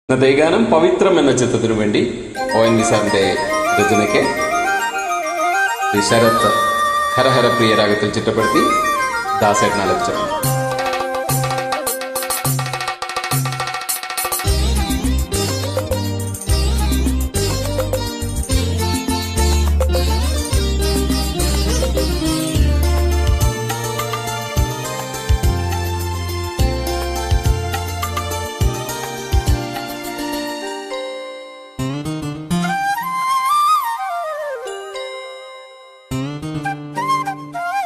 ഇന്നത്തെ ഗാനം പവിത്രം എന്ന ചിത്രത്തിനു വേണ്ടി ONV സാറിന്റെ രചനയ്ക്ക് ശരത് ഹരഹരപ്രിയ രാഗത്തിൽ ചിട്ടപ്പെടുത്തി ദാസേട്ടൻ ആലപിച്ചു.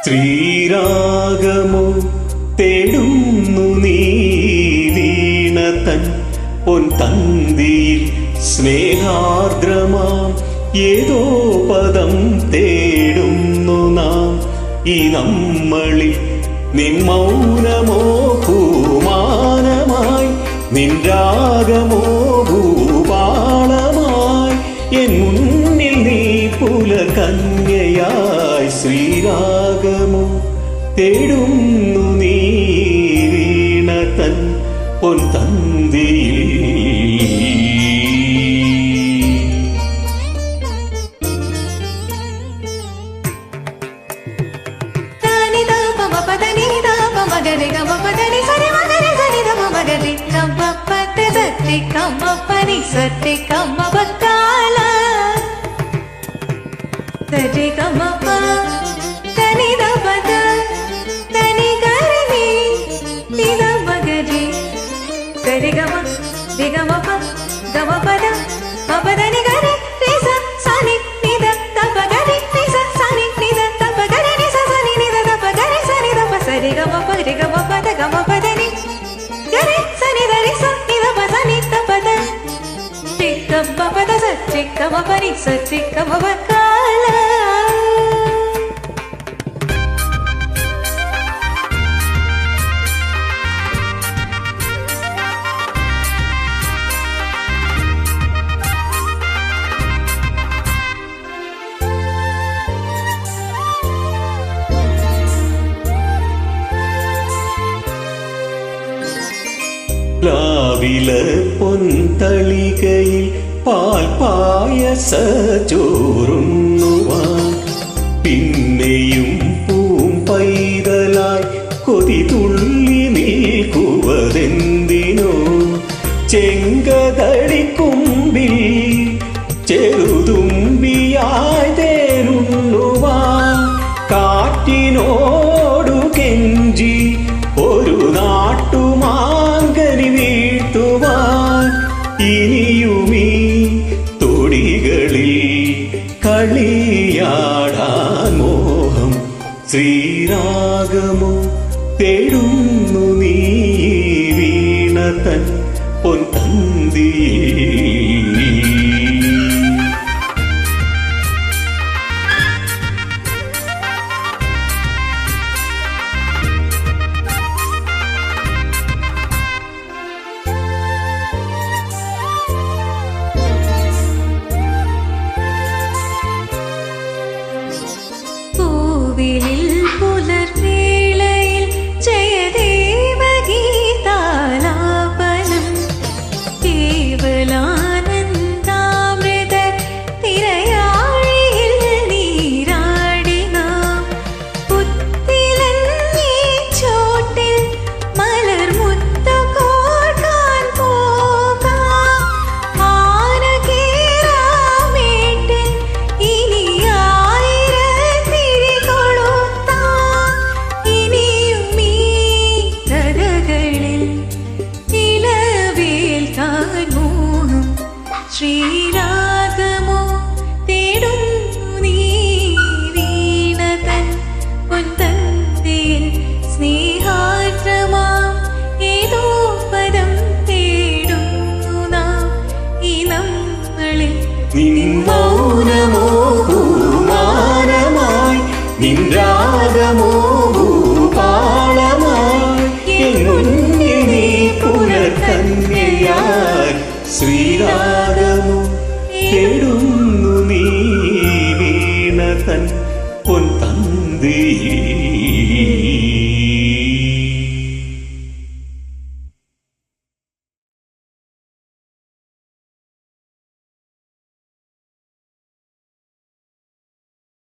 ശ്രീരാഗമോ തേടുന്നു നീ വീണതൻ പൊൻതന്തിയിൽ സ്നേഹാർദ്രമാം ഏതോ പദം തേടുന്നു നാം. ഈ നമ്മളിൽ നിൻ മൗനമോ ഭൂമാനമായി, നിൻ രാഗമോ ഭൂപാളമായി, എൻ മുന്നിൽ നീ പുലകന്യയായി. ശ്രീരാഗമോ തേടുന്നു നീ വീണതൻ പൊൻതന്തിയിൽ. ില പൊൻതളികയിൽ പാൽ പായസ ചോറുണ്ണുവാൻ പിന്നെയും പൂം പൈതലായി കൊതി തുള്ളി നിൽക്കുവതെന്തിനോ. ചെങ്കതടിക്കുമ്പിൽ ചെറുതുമ്പിയായി തേനുണ്ണുവാൻ കാറ്റിനോടു കെഞ്ചി ഒരു നാട്ടുമാങ്കനി വീട്ടുവാൻ. ഇനിയുമീ തൊടികളിൽ കളിയാടാൻ മോഹം. ശ്രീരാഗമോ തേടുന്നു നീ വീണതൻ പൊൻതന്തിയിൽ.